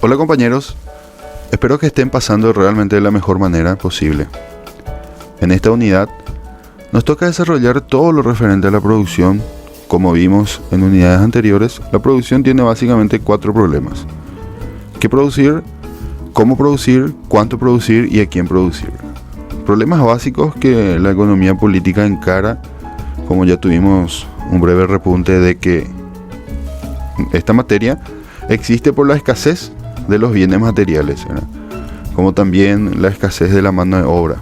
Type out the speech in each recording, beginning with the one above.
Hola compañeros, espero que estén pasando realmente de la mejor manera posible. En esta unidad nos toca desarrollar todo lo referente a la producción. Como vimos en unidades anteriores, la producción tiene básicamente 4 problemas: qué producir, cómo producir, cuánto producir y a quién producir. Problemas básicos que la economía política encara, como ya tuvimos un breve repunte de que esta materia existe por la escasez de los bienes materiales, ¿verdad? Como también la escasez de la mano de obra.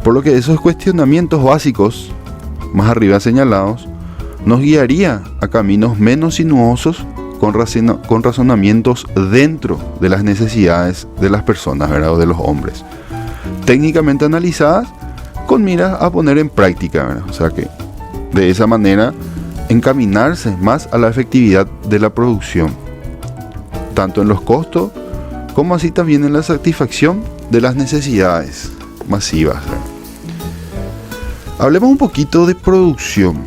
Por lo que esos cuestionamientos básicos, más arriba señalados, nos guiaría a caminos menos sinuosos con razonamientos dentro de las necesidades de las personas, ¿verdad? O de los hombres, técnicamente analizadas con miras a poner en práctica, ¿verdad? O sea que de esa manera encaminarse más a la efectividad de la producción, tanto en los costos como así también en la satisfacción de las necesidades masivas, ¿verdad? Hablemos un poquito de producción,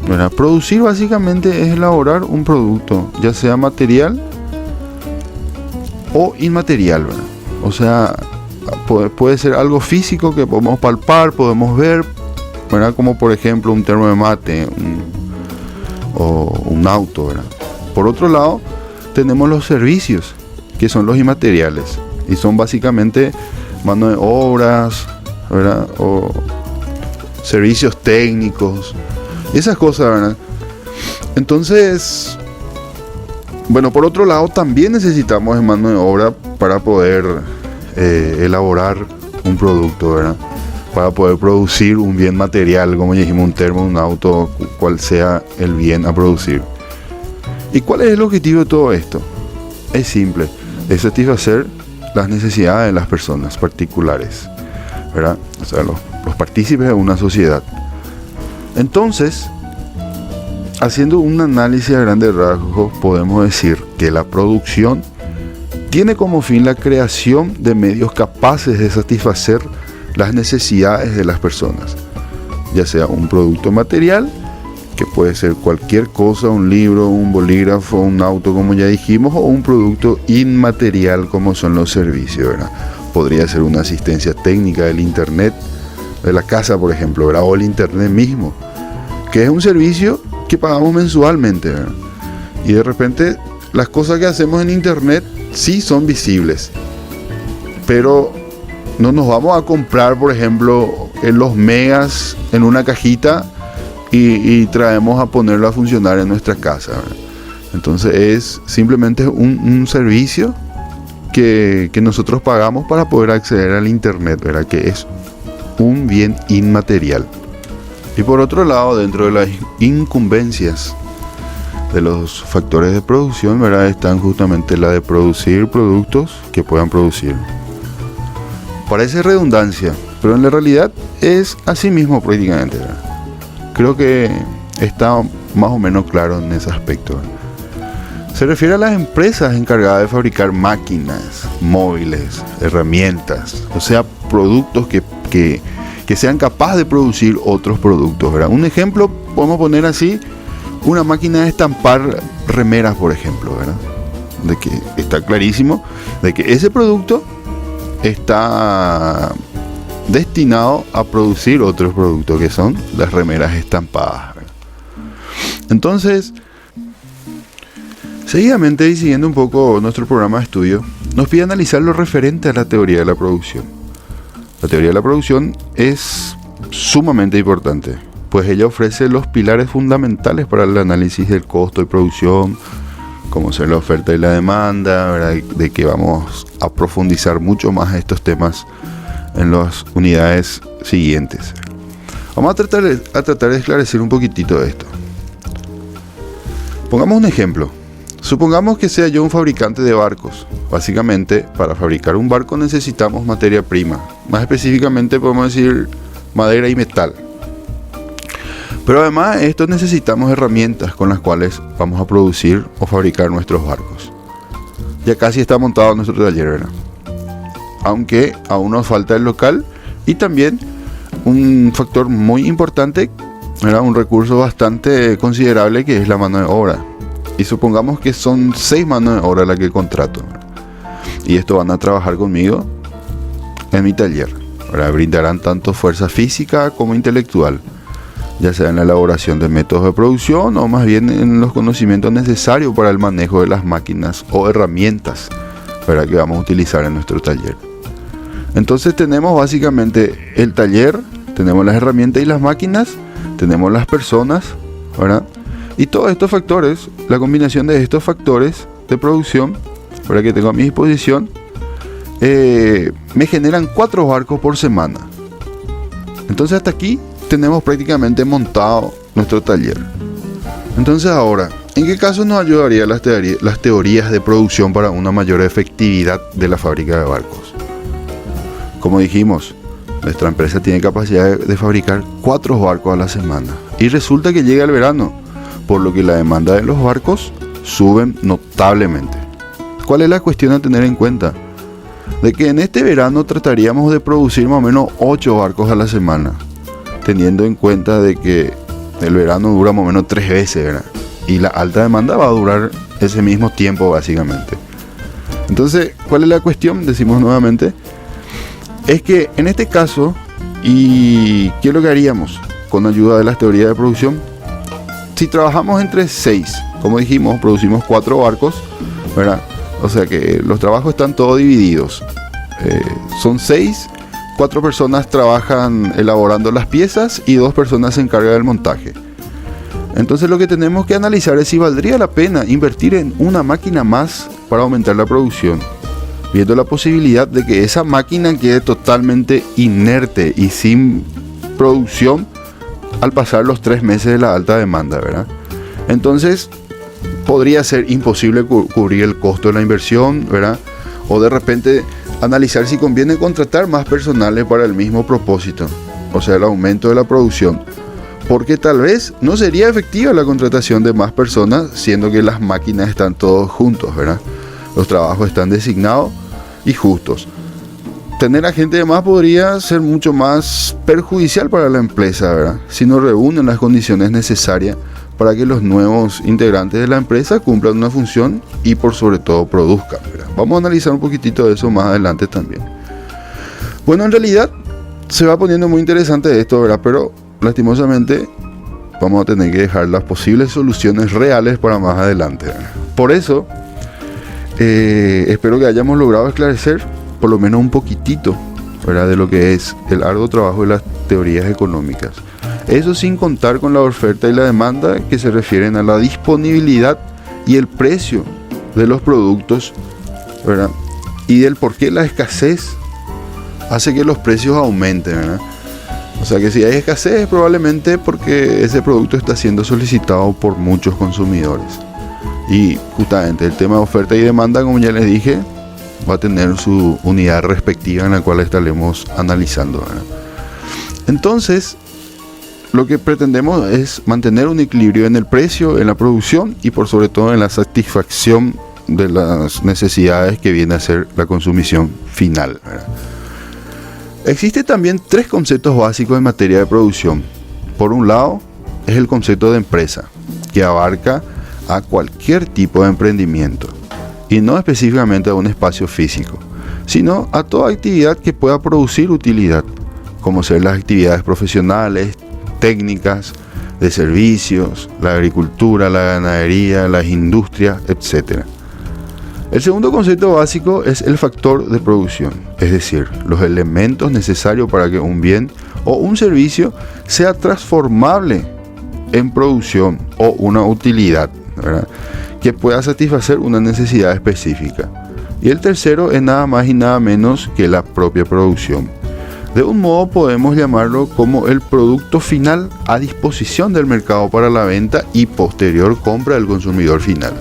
¿verdad? Producir básicamente es elaborar un producto, ya sea material o inmaterial, ¿verdad? O sea, puede ser algo físico que podemos palpar, podemos ver, ¿verdad? Como por ejemplo un termo de mate o un auto, ¿verdad? Por otro lado, tenemos los servicios, que son los inmateriales, y son básicamente mano de obras, ¿verdad? O servicios técnicos, esas cosas, ¿verdad? Entonces, bueno, por otro lado, también necesitamos de mano de obra para poder elaborar un producto, ¿verdad? Para poder producir un bien material, como ya dijimos, un termo, un auto, cual sea el bien a producir. ¿Y cuál es el objetivo de todo esto? Es simple, es satisfacer las necesidades de las personas particulares, ¿verdad? O sea, los partícipes de una sociedad. Entonces, haciendo un análisis a grandes rasgos, podemos decir que la producción tiene como fin la creación de medios capaces de satisfacer las necesidades de las personas, ya sea un producto material, que puede ser cualquier cosa, un libro, un bolígrafo, un auto, como ya dijimos, o un producto inmaterial, como son los servicios, ¿verdad? Podría ser una asistencia técnica del internet de la casa, por ejemplo, ¿verdad? O el internet mismo, que es un servicio que pagamos mensualmente, ¿verdad? Y de repente las cosas que hacemos en internet sí son visibles, pero no nos vamos a comprar, por ejemplo, en los megas en una cajita y traemos a ponerlo a funcionar en nuestra casa, ¿verdad? Entonces es simplemente un servicio que nosotros pagamos para poder acceder al internet, ¿verdad? Que es un bien inmaterial. Y por otro lado, dentro de las incumbencias de los factores de producción, ¿verdad? Están justamente la de producir productos que puedan producir. Parece redundancia, pero en la realidad es así mismo prácticamente, ¿verdad? Creo que está más o menos claro en ese aspecto, ¿verdad? Se refiere a las empresas encargadas de fabricar máquinas, móviles, herramientas, o sea, productos que sean capaces de producir otros productos, ¿verdad? Un ejemplo, podemos poner así, una máquina de estampar remeras, por ejemplo, ¿verdad? De que está clarísimo de que ese producto está destinado a producir otros productos, que son las remeras estampadas, ¿verdad? Entonces, seguidamente, y siguiendo un poco nuestro programa de estudio, nos pide analizar lo referente a la teoría de la producción. La teoría de la producción es sumamente importante, pues ella ofrece los pilares fundamentales para el análisis del costo de producción, como son la oferta y la demanda, ¿verdad? De que vamos a profundizar mucho más estos temas en las unidades siguientes. Vamos a tratar de esclarecer un poquitito de esto. Pongamos un ejemplo. Supongamos que sea yo un fabricante de barcos. Básicamente, para fabricar un barco necesitamos materia prima. Más específicamente podemos decir madera y metal. Pero además de esto necesitamos herramientas con las cuales vamos a producir o fabricar nuestros barcos. Ya casi está montado nuestro taller, ¿verdad? Aunque aún nos falta el local y también un factor muy importante, ¿verdad? Un recurso bastante considerable, que es la mano de obra. Y supongamos que son 6 manos de obra las que contrato, y estos van a trabajar conmigo en mi taller. Ahora brindarán tanto fuerza física como intelectual, ya sea en la elaboración de métodos de producción o más bien en los conocimientos necesarios para el manejo de las máquinas o herramientas para que vamos a utilizar en nuestro taller. Entonces tenemos básicamente el taller, tenemos las herramientas y las máquinas, tenemos las personas, ¿verdad? Y todos estos factores, la combinación de estos factores de producción, para que tengo a mi disposición, me generan 4 barcos por semana. Entonces hasta aquí tenemos prácticamente montado nuestro taller. Entonces ahora, ¿en qué caso nos ayudaría las teorías de producción para una mayor efectividad de la fábrica de barcos? Como dijimos, nuestra empresa tiene capacidad de fabricar 4 barcos a la semana. Y resulta que llega el verano, por lo que la demanda de los barcos sube notablemente. ¿Cuál es la cuestión a tener en cuenta? De que en este verano trataríamos de producir más o menos 8 barcos a la semana, teniendo en cuenta de que el verano dura más o menos 3 veces, ¿verdad? Y la alta demanda va a durar ese mismo tiempo básicamente. Entonces, ¿cuál es la cuestión? Decimos nuevamente, es que en este caso, ¿y qué es lo que haríamos con ayuda de las teorías de producción? Si trabajamos entre 6, como dijimos, producimos 4 barcos, ¿verdad? O sea que los trabajos están todos divididos. Son 6, 4 personas trabajan elaborando las piezas y 2 personas se encargan del montaje. Entonces lo que tenemos que analizar es si valdría la pena invertir en una máquina más para aumentar la producción, viendo la posibilidad de que esa máquina quede totalmente inerte y sin producción al pasar los 3 meses de la alta demanda, ¿verdad? Entonces podría ser imposible cubrir el costo de la inversión, ¿verdad? O de repente analizar si conviene contratar más personales para el mismo propósito, o sea, el aumento de la producción, porque tal vez no sería efectiva la contratación de más personas, siendo que las máquinas están todos juntos, ¿verdad? Los trabajos están designados y justos. Tener a gente de más podría ser mucho más perjudicial para la empresa, ¿verdad? Si no reúnen las condiciones necesarias para que los nuevos integrantes de la empresa cumplan una función y por sobre todo produzcan, ¿verdad? Vamos a analizar un poquitito de eso más adelante también. Bueno, en realidad se va poniendo muy interesante esto, ¿verdad? Pero lastimosamente vamos a tener que dejar las posibles soluciones reales para más adelante, ¿verdad? Por eso espero que hayamos logrado esclarecer por lo menos un poquitito, ¿verdad?, de lo que es el arduo trabajo de las teorías económicas. Eso sin contar con la oferta y la demanda, que se refieren a la disponibilidad y el precio de los productos, ¿verdad? Y del por qué la escasez hace que los precios aumenten, ¿verdad? O sea que si hay escasez es probablemente porque ese producto está siendo solicitado por muchos consumidores. Y justamente el tema de oferta y demanda, como ya les dije, va a tener su unidad respectiva en la cual estaremos analizando, ¿verdad? Entonces, lo que pretendemos es mantener un equilibrio en el precio, en la producción y por sobre todo en la satisfacción de las necesidades que viene a ser la consumición final, ¿verdad? Existen también 3 conceptos básicos en materia de producción. Por un lado, es el concepto de empresa, que abarca a cualquier tipo de emprendimiento, y no específicamente a un espacio físico, sino a toda actividad que pueda producir utilidad, como ser las actividades profesionales, técnicas, de servicios, la agricultura, la ganadería, las industrias, etc. El segundo concepto básico es el factor de producción, es decir, los elementos necesarios para que un bien o un servicio sea transformable en producción o una utilidad, ¿verdad?, que pueda satisfacer una necesidad específica. Y el tercero es nada más y nada menos que la propia producción. De un modo podemos llamarlo como el producto final a disposición del mercado para la venta y posterior compra del consumidor final.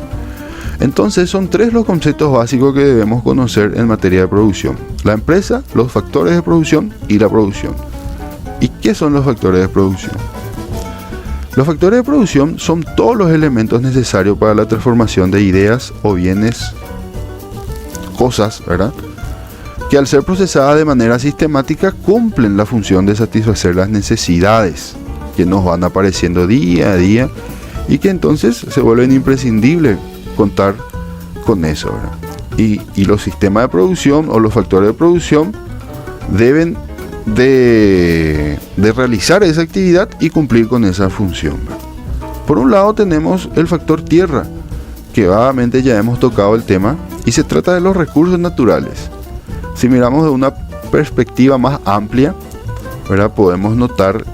Entonces son 3 los conceptos básicos que debemos conocer en materia de producción: la empresa, los factores de producción y la producción. ¿Y qué son los factores de producción? Los factores de producción son todos los elementos necesarios para la transformación de ideas o bienes, cosas, ¿verdad?, que al ser procesadas de manera sistemática cumplen la función de satisfacer las necesidades que nos van apareciendo día a día y que entonces se vuelven imprescindibles contar con eso, ¿verdad? Y los sistemas de producción o los factores de producción deben de realizar esa actividad y cumplir con esa función, ¿verdad? Por un lado tenemos el factor tierra, que vagamente ya hemos tocado el tema, y se trata de los recursos naturales. Si miramos de una perspectiva más amplia, ¿verdad?, podemos notar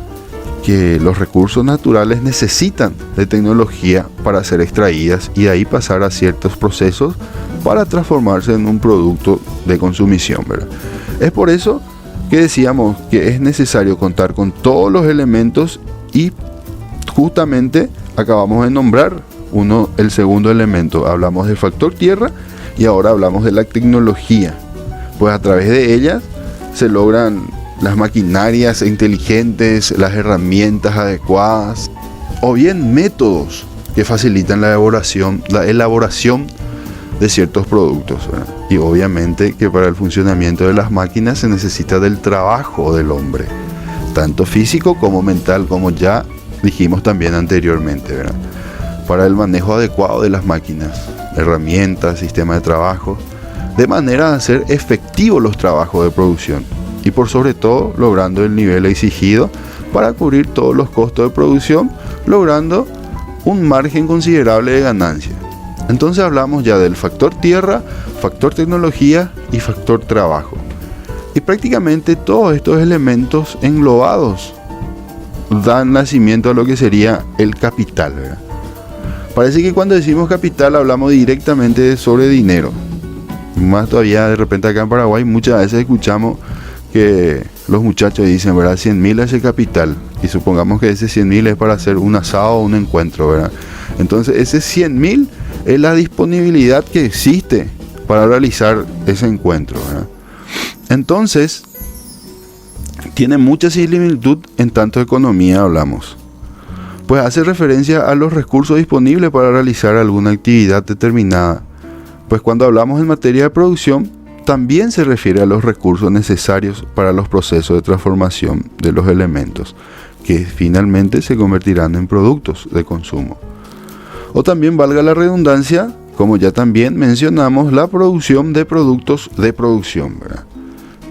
que los recursos naturales necesitan de tecnología para ser extraídas y de ahí pasar a ciertos procesos para transformarse en un producto de consumición, ¿verdad? Es por eso que decíamos que es necesario contar con todos los elementos, y justamente acabamos de nombrar el segundo elemento. Hablamos del factor tierra y ahora hablamos de la tecnología, pues a través de ellas se logran las maquinarias inteligentes, las herramientas adecuadas o bien métodos que facilitan la elaboración de ciertos productos, ¿verdad? Y obviamente que para el funcionamiento de las máquinas se necesita del trabajo del hombre, tanto físico como mental, como ya dijimos también anteriormente, ¿verdad? Para el manejo adecuado de las máquinas, herramientas, sistemas de trabajo, de manera a hacer efectivos los trabajos de producción y por sobre todo logrando el nivel exigido para cubrir todos los costos de producción, logrando un margen considerable de ganancia. Entonces hablamos ya del factor tierra, factor tecnología y factor trabajo. Y prácticamente todos estos elementos englobados dan nacimiento a lo que sería el capital, ¿verdad? Parece que cuando decimos capital hablamos directamente sobre dinero. Más todavía de repente acá en Paraguay muchas veces escuchamos que los muchachos dicen, ¿verdad?, 100.000 es el capital. Y supongamos que ese 100.000 es para hacer un asado o un encuentro, ¿verdad? Entonces ese 100.000 es la disponibilidad que existe para realizar ese encuentro, ¿verdad? Entonces tiene mucha similitud en tanto economía hablamos, pues hace referencia a los recursos disponibles para realizar alguna actividad determinada. Pues cuando hablamos en materia de producción, también se refiere a los recursos necesarios para los procesos de transformación de los elementos, que finalmente se convertirán en productos de consumo. O también, valga la redundancia, como ya también mencionamos, la producción de productos de producción, ¿verdad?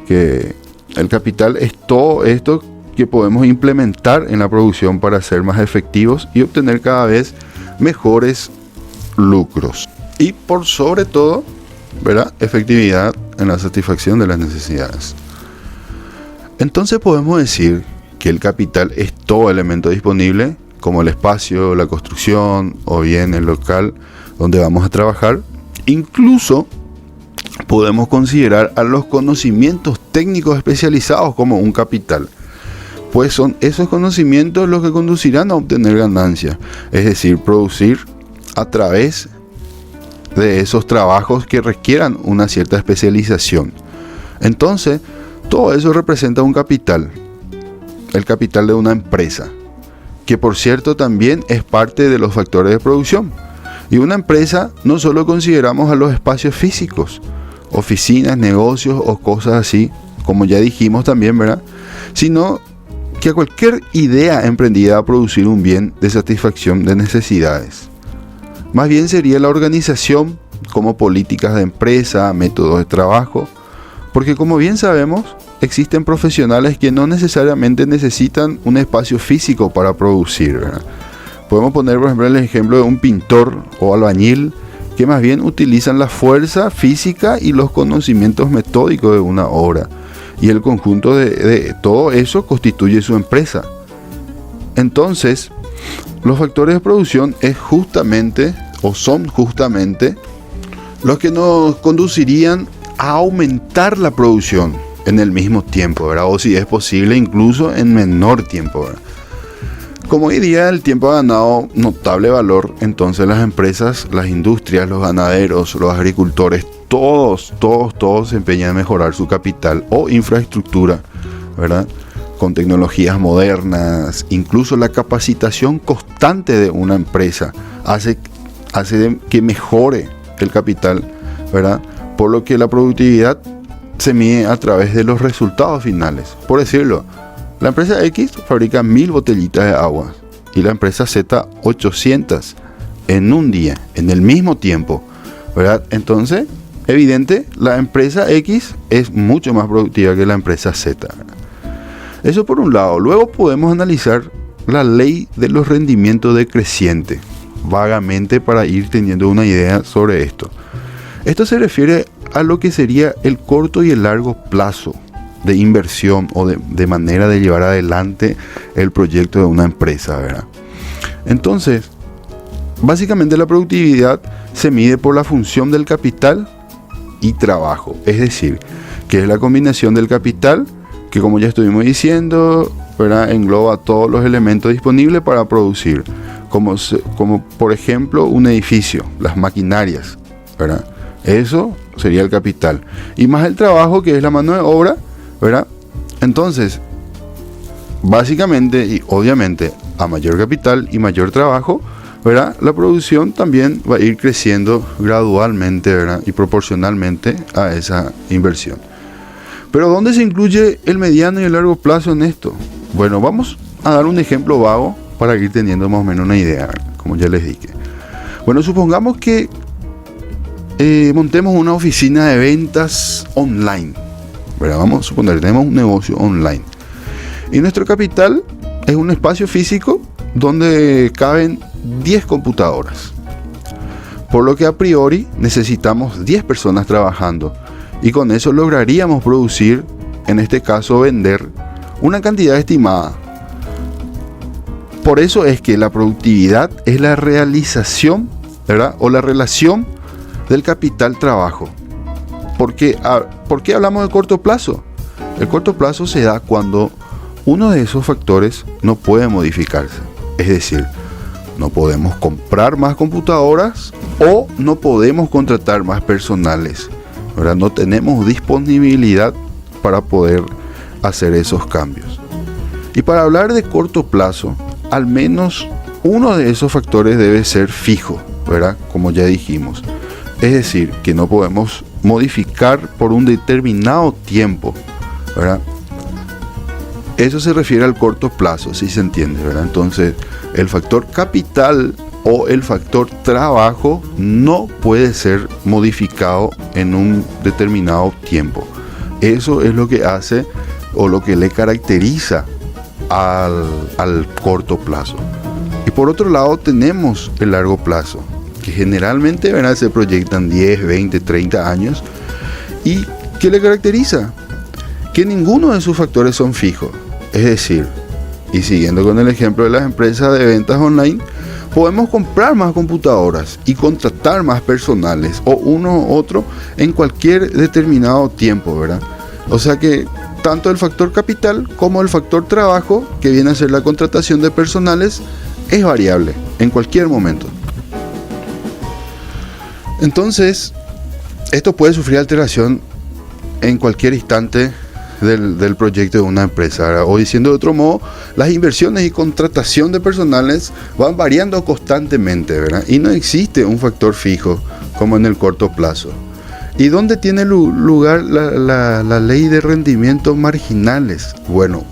Que el capital es todo esto que podemos implementar en la producción para ser más efectivos y obtener cada vez mejores lucros. Y por sobre todo, ¿verdad?, efectividad en la satisfacción de las necesidades. Entonces podemos decir que el capital es todo elemento disponible, como el espacio, la construcción o bien el local donde vamos a trabajar. Incluso podemos considerar a los conocimientos técnicos especializados como un capital, pues son esos conocimientos los que conducirán a obtener ganancias, es decir, producir a través de esos trabajos que requieran una cierta especialización. Entonces, todo eso representa un capital, el capital de una empresa, que por cierto también es parte de los factores de producción. Y una empresa no solo consideramos a los espacios físicos, oficinas, negocios o cosas así, como ya dijimos también, ¿verdad?, sino que a cualquier idea emprendida a producir un bien de satisfacción de necesidades. Más bien sería la organización como políticas de empresa, métodos de trabajo, porque como bien sabemos, existen profesionales que no necesariamente necesitan un espacio físico para producir, ¿verdad? Podemos poner, por ejemplo, el ejemplo de un pintor o albañil que más bien utilizan la fuerza física y los conocimientos metódicos de una obra, y el conjunto de todo eso constituye su empresa. Entonces, los factores de producción son justamente los que nos conducirían a aumentar la producción en el mismo tiempo, ¿verdad? O si es posible, incluso en menor tiempo, ¿verdad? Como hoy día el tiempo ha ganado notable valor, entonces las empresas, las industrias, los ganaderos, los agricultores, todos se empeñan en mejorar su capital o infraestructura, ¿verdad?, con tecnologías modernas. Incluso la capacitación constante de una empresa hace que mejore el capital, ¿verdad?, por lo que la productividad se mide a través de los resultados finales. Por decirlo, la empresa X fabrica 1000 botellitas de agua y la empresa Z 800 en un día, en el mismo tiempo, ¿verdad? Entonces, evidente, la empresa X es mucho más productiva que la empresa Z, ¿verdad? Eso por un lado. Luego podemos analizar la ley de los rendimientos decrecientes, vagamente, para ir teniendo una idea sobre esto. Esto se refiere a lo que sería el corto y el largo plazo de inversión o de manera de llevar adelante el proyecto de una empresa, ¿verdad? Entonces, básicamente la productividad se mide por la función del capital y trabajo, es decir, que es la combinación del capital, que como ya estuvimos diciendo, ¿verdad?, engloba todos los elementos disponibles para producir, como por ejemplo un edificio, las maquinarias, ¿verdad? Eso sería el capital, y más el trabajo, que es la mano de obra, ¿verdad? Entonces, básicamente y obviamente, a mayor capital y mayor trabajo, ¿verdad?, la producción también va a ir creciendo gradualmente, ¿verdad?, y proporcionalmente a esa inversión. Pero ¿dónde se incluye el mediano y el largo plazo en esto? Bueno, vamos a dar un ejemplo vago para ir teniendo más o menos una idea, como ya les dije. Bueno, supongamos que montemos una oficina de ventas online, ¿verdad? Vamos a suponer que tenemos un negocio online y nuestro capital es un espacio físico donde caben 10 computadoras, por lo que a priori necesitamos 10 personas trabajando, y con eso lograríamos producir, en este caso vender, una cantidad estimada. Por eso es que la productividad es la realización, ¿verdad?, o la relación del capital trabajo. ¿Por qué hablamos de corto plazo? El corto plazo se da cuando uno de esos factores no puede modificarse. Es decir, no podemos comprar más computadoras o no podemos contratar más personales, ¿verdad? No tenemos disponibilidad para poder hacer esos cambios. Y para hablar de corto plazo, al menos uno de esos factores debe ser fijo, ¿verdad?, como ya dijimos. Es decir, que no podemos modificar por un determinado tiempo, ¿verdad? Eso se refiere al corto plazo, si se entiende, ¿verdad? Entonces, el factor capital o el factor trabajo no puede ser modificado en un determinado tiempo. Eso es lo que hace o lo que le caracteriza al corto plazo. Y por otro lado tenemos el largo plazo, que generalmente, ¿verdad?, se proyectan 10, 20, 30 años. ¿Y qué le caracteriza? Que ninguno de sus factores son fijos. Es decir, y siguiendo con el ejemplo de las empresas de ventas online, podemos comprar más computadoras y contratar más personales, o uno u otro, en cualquier determinado tiempo, ¿verdad? O sea que tanto el factor capital como el factor trabajo, que viene a ser la contratación de personales, es variable en cualquier momento. Entonces, esto puede sufrir alteración en cualquier instante del proyecto de una empresa, ¿verdad? O diciendo de otro modo, las inversiones y contratación de personales van variando constantemente, ¿verdad? Y no existe un factor fijo como en el corto plazo. ¿Y dónde tiene lugar la ley de rendimientos marginales? Bueno,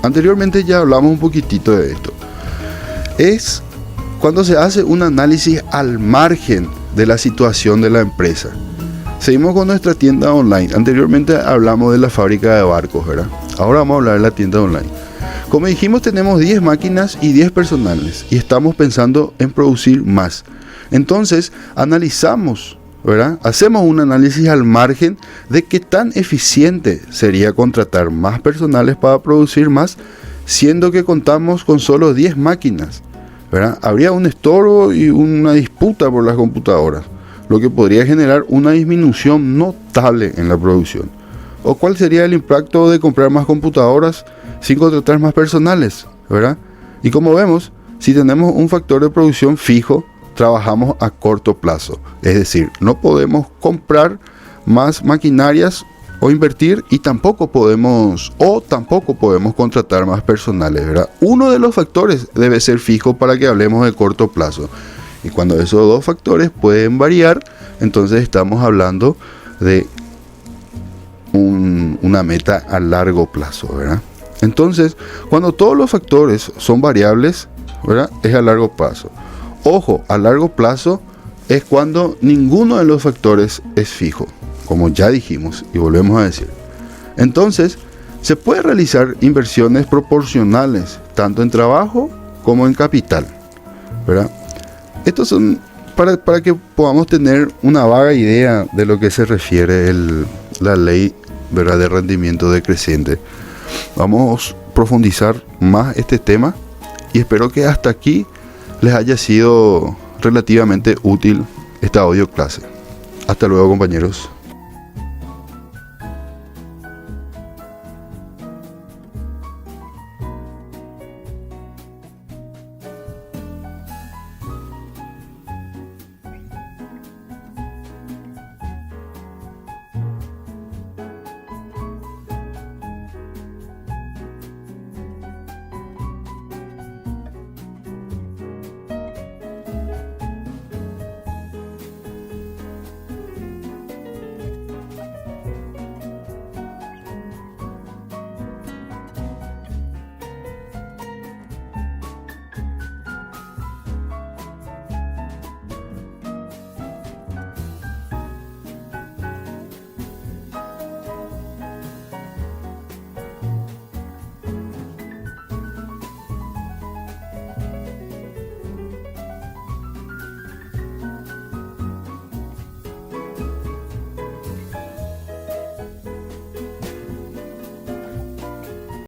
anteriormente ya hablamos un poquitito de esto. Es cuando se hace un análisis al margen de la situación de la empresa. Seguimos con nuestra tienda online. Anteriormente hablamos de la fábrica de barcos, ¿verdad? Ahora vamos a hablar de la tienda online. Como dijimos, tenemos 10 máquinas y 10 personales y estamos pensando en producir más. Entonces, analizamos, ¿verdad? Hacemos un análisis al margen de qué tan eficiente sería contratar más personales para producir más, siendo que contamos con solo 10 máquinas, ¿verdad? Habría un estorbo y una disputa por las computadoras, lo que podría generar una disminución notable en la producción. ¿O cuál sería el impacto de comprar más computadoras sin contratar más personales, ¿verdad? Y como vemos, si tenemos un factor de producción fijo, trabajamos a corto plazo. Es decir, no podemos comprar más maquinarias o invertir, y tampoco podemos contratar más personales, ¿verdad? Uno de los factores debe ser fijo para que hablemos de corto plazo. Y cuando esos dos factores pueden variar, entonces estamos hablando de una meta a largo plazo, ¿verdad? Entonces, cuando todos los factores son variables, ¿verdad? Es a largo plazo. Ojo, a largo plazo es cuando ninguno de los factores es fijo, como ya dijimos y volvemos a decir. Entonces, se puede realizar inversiones proporcionales, tanto en trabajo como en capital, ¿verdad? Estos son para que podamos tener una vaga idea de lo que se refiere la ley, ¿verdad?, de rendimiento decreciente. Vamos a profundizar más este tema y espero que hasta aquí les haya sido relativamente útil esta audio clase. Hasta luego, compañeros.